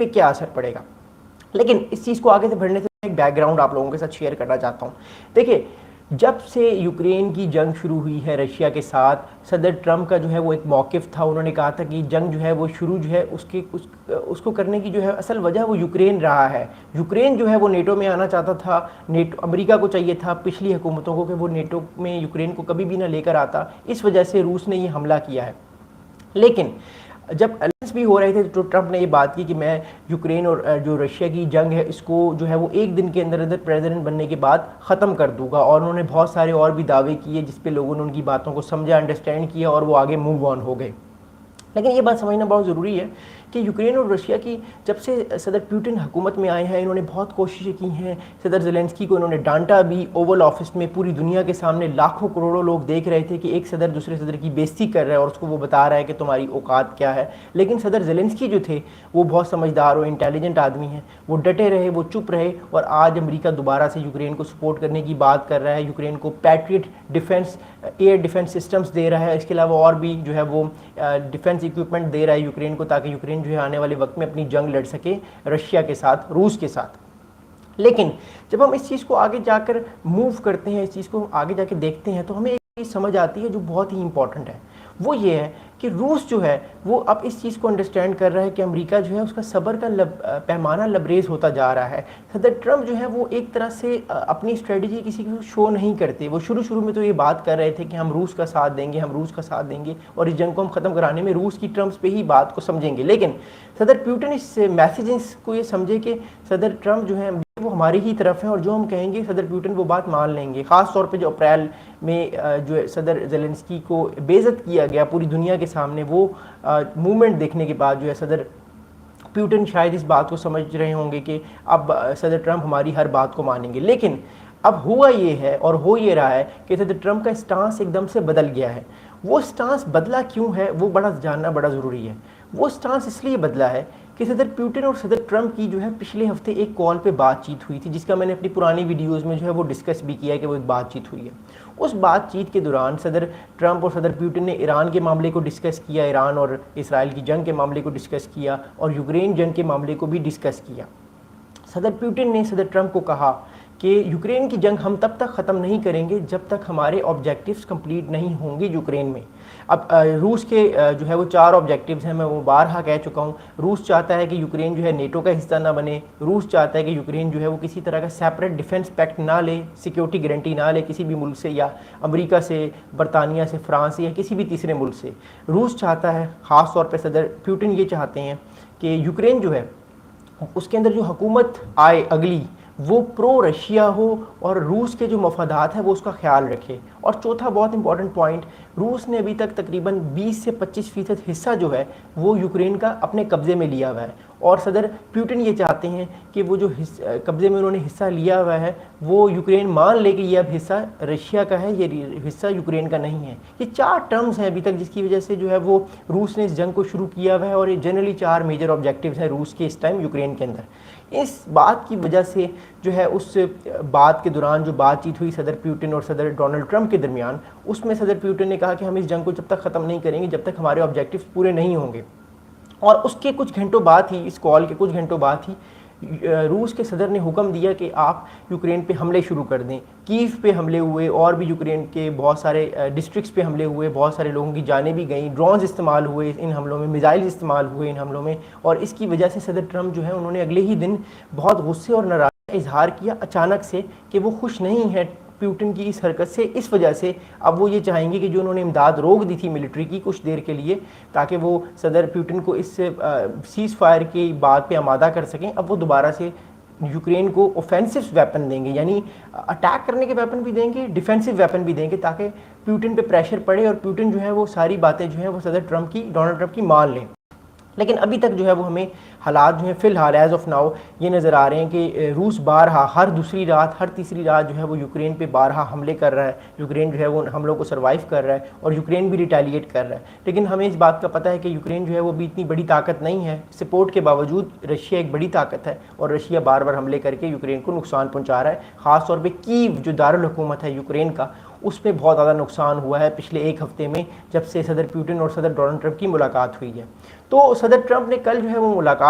پہ کیا اثر پڑے گا. لیکن اس چیز کو آگے سے بڑھنے سے ایک بیک گراؤنڈ آپ لوگوں کے ساتھ شیئر کرنا چاہتا ہوں. دیکھیے جب سے یوکرین کی جنگ شروع ہوئی ہے رشیا کے ساتھ، صدر ٹرمپ کا جو ہے وہ ایک موقف تھا. انہوں نے کہا تھا کہ جنگ جو ہے وہ شروع جو ہے اس کو کرنے کی جو ہے اصل وجہ وہ یوکرین رہا ہے. یوکرین جو ہے وہ نیٹو میں آنا چاہتا تھا. امریکہ کو چاہیے تھا پچھلی حکومتوں کو کہ وہ نیٹو میں یوکرین کو کبھی بھی نہ لے کر آتا. اس وجہ سے روس نے یہ حملہ کیا ہے. لیکن جب الائنس بھی ہو رہے تھے تو ٹرمپ نے یہ بات کی کہ میں یوکرین اور جو رشیا کی جنگ ہے اس کو جو ہے وہ ایک دن کے اندر پریزیڈنٹ بننے کے بعد ختم کر دوں گا. اور انہوں نے بہت سارے اور بھی دعوے کیے جس پہ لوگوں نے ان کی باتوں کو سمجھا، انڈرسٹینڈ کیا اور وہ آگے موو آن ہو گئے. لیکن یہ بات سمجھنا بہت ضروری ہے کہ یوکرین اور رشیا کی جب سے صدر پیوٹن حکومت میں آئے ہیں انہوں نے بہت کوششیں کی ہیں. صدر زیلنسکی کو انہوں نے ڈانٹا بھی اوول آفس میں، پوری دنیا کے سامنے لاکھوں کروڑوں لوگ دیکھ رہے تھے کہ ایک صدر دوسرے صدر کی بےزتی کر رہا ہے اور اس کو وہ بتا رہا ہے کہ تمہاری اوقات کیا ہے. لیکن صدر زیلنسکی جو تھے وہ بہت سمجھدار اور انٹیلیجنٹ آدمی ہیں. وہ ڈٹے رہے، وہ چپ رہے اور آج امریکہ دوبارہ سے یوکرین کو سپورٹ کرنے کی بات کر رہا ہے. یوکرین کو Patriot defence air defence systems دے رہا ہے. اس کے علاوہ اور بھی جو ہے وہ ڈیفنس اکوپمنٹ دے رہا ہے یوکرین کو تاکہ یوکرین جو ہے آنے والے وقت میں اپنی جنگ لڑ سکے رشیا کے ساتھ، روس کے ساتھ. لیکن جب ہم اس چیز کو آگے جا کر موو کرتے ہیں، اس چیز کو آگے جا کے دیکھتے ہیں تو ہمیں ایک چیز سمجھ آتی ہے جو بہت ہی امپورٹنٹ ہے. وہ یہ ہے کہ روس جو ہے وہ اب اس چیز کو انڈرسٹینڈ کر رہا ہے کہ امریکہ جو ہے اس کا صبر کا پیمانہ لبریز ہوتا جا رہا ہے. صدر ٹرمپ جو ہے وہ ایک طرح سے اپنی اسٹریٹجی کسی کو شو نہیں کرتے. وہ شروع میں تو یہ بات کر رہے تھے کہ ہم روس کا ساتھ دیں گے، ہم روس کا ساتھ دیں گے اور اس جنگ کو ہم ختم کرانے میں روس کی ٹرمپس پہ ہی بات کو سمجھیں گے. لیکن صدر پیوٹن اس میسیجز کو یہ سمجھے کہ صدر ٹرمپ جو ہے وہ ہماری ہی طرف ہیں اور جو ہم کہیں گے صدر پیوٹن وہ بات مان لیں گے. خاص طور پہ جو اپریل میں جو صدر زیلنسکی کو بے عزت کیا گیا پوری دنیا کے سامنے، وہ موومنٹ دیکھنے کے بعد جو ہے صدر پیوٹن شاید اس بات کو سمجھ رہے ہوں گے کہ اب صدر ٹرمپ ہماری ہر بات کو مانیں گے. لیکن اب ہوا یہ ہے اور ہو یہ رہا ہے کہ صدر ٹرمپ کا اسٹانس ایک دم سے بدل گیا ہے. وہ اسٹانس بدلا کیوں ہے وہ جاننا بڑا ضروری ہے. وہ اسٹانس اس لیے بدلا ہے کہ صدر پیوٹن اور صدر ٹرمپ کی جو ہے پچھلے ہفتے ایک کال پہ بات چیت ہوئی تھی جس کا میں نے اپنی پرانی ویڈیوز میں جو ہے وہ ڈسکس بھی کیا ہے کہ وہ ایک بات چیت ہوئی ہے. اس بات چیت کے دوران صدر ٹرمپ اور صدر پیوٹن نے ایران کے معاملے کو ڈسکس کیا، ایران اور اسرائیل کی جنگ کے معاملے کو ڈسکس کیا اور یوکرین جنگ کے معاملے کو بھی ڈسکس کیا. صدر پیوٹن نے صدر ٹرمپ کو کہا کہ یوکرین کی جنگ ہم تب تک ختم نہیں کریں گے جب تک ہمارے آبجیکٹیوز کمپلیٹ نہیں ہوں گے یوکرین میں. اب روس کے جو ہے وہ 4 آبجیکٹیوز ہیں، میں وہ بارہا کہہ چکا ہوں. روس چاہتا ہے کہ یوکرین جو ہے نیٹو کا حصہ نہ بنے. روس چاہتا ہے کہ یوکرین جو ہے وہ کسی طرح کا سیپریٹ ڈیفنس پیکٹ نہ لے، سیکیورٹی گارنٹی نہ لے کسی بھی ملک سے، یا امریکہ سے، برطانیہ سے، فرانس سے یا کسی بھی تیسرے ملک سے. روس چاہتا ہے، خاص طور پہ صدر پیوٹن یہ چاہتے ہیں کہ یوکرین جو ہے اس کے اندر جو حکومت آئے اگلی وہ پرو رشیا ہو اور روس کے جو مفادات ہیں وہ اس کا خیال رکھے. اور چوتھا بہت امپورٹنٹ پوائنٹ، روس نے ابھی تک تقریباً 20 سے 25% حصہ جو ہے وہ یوکرین کا اپنے قبضے میں لیا ہوا ہے. اور صدر پیوٹن یہ چاہتے ہیں کہ وہ جو قبضے میں انہوں نے حصہ لیا ہوا ہے وہ یوکرین مان لے کہ یہ اب حصہ رشیا کا ہے، یہ حصہ یوکرین کا نہیں ہے. یہ 4 ٹرمز ہیں ابھی تک جس کی وجہ سے جو ہے وہ روس نے اس جنگ کو شروع کیا ہوا ہے اور یہ جنرلی 4 میجر آبجیکٹیوز ہیں روس کے اس ٹائم یوکرین کے اندر. اس بات کی وجہ سے جو ہے اس بات کے دوران جو بات چیت ہوئی صدر پیوٹن اور صدر ڈونلڈ ٹرمپ کے درمیان، اس میں صدر پیوٹن نے کہا کہ ہم اس جنگ کو جب تک ختم نہیں کریں گے جب تک ہمارے آبجیکٹیوز پورے نہیں ہوں گے. اور اس کے کچھ گھنٹوں بعد ہی، اس کال کے کچھ گھنٹوں بعد ہی روس کے صدر نے حکم دیا کہ آپ یوکرین پہ حملے شروع کر دیں. کیف پہ حملے ہوئے اور بھی یوکرین کے بہت سارے ڈسٹرکٹس پہ حملے ہوئے، بہت سارے لوگوں کی جانیں بھی گئیں، ڈرونز استعمال ہوئے ان حملوں میں، میزائل استعمال ہوئے ان حملوں میں. اور اس کی وجہ سے صدر ٹرمپ جو ہے انہوں نے اگلے ہی دن بہت غصے اور ناراضگی کا اظہار کیا اچانک سے کہ وہ خوش نہیں ہے پیوٹن کی اس حرکت سے. اس وجہ سے اب وہ یہ چاہیں گے کہ جو انہوں نے امداد روک دی تھی ملٹری کی کچھ دیر کے لیے تاکہ وہ صدر پیوٹن کو اس سیز فائر کی بات پہ آمادہ کر سکیں، اب وہ دوبارہ سے یوکرین کو اوفینسو ویپن دیں گے، یعنی اٹیک کرنے کے ویپن بھی دیں گے، ڈیفینسو ویپن بھی دیں گے تاکہ پیوٹن پہ پریشر پڑے اور پیوٹن جو ہے وہ ساری باتیں جو ہیں وہ صدر ٹرمپ کی، ڈونلڈ ٹرمپ کی مان لیں. لیکن ابھی تک جو ہے وہ ہمیں حالات جو ہیں فی الحال ایز آف ناؤ یہ نظر آ رہے ہیں کہ روس بارہا ہر دوسری رات، ہر تیسری رات جو ہے وہ یوکرین پہ بارہا حملے کر رہا ہے. یوکرین جو ہے وہ حملوں کو سروائیو کر رہا ہے اور یوکرین بھی ریٹیلیٹ کر رہا ہے. لیکن ہمیں اس بات کا پتہ ہے کہ یوکرین جو ہے وہ بھی اتنی بڑی طاقت نہیں ہے. سپورٹ کے باوجود رشیا ایک بڑی طاقت ہے اور رشیا بار بار حملے کر کے یوکرین کو نقصان پہنچا رہا ہے. خاص طور پہ کیو جو دارالحکومت ہے یوکرین کا، اس پہ بہت زیادہ نقصان ہوا ہے پچھلے ایک ہفتے میں جب سے صدر پیوٹن اور صدر ڈونلڈ ٹرمپ کی ملاقات ہوئی ہے. تو صدر ٹرمپ نے کل جو ہے وہ ملاقات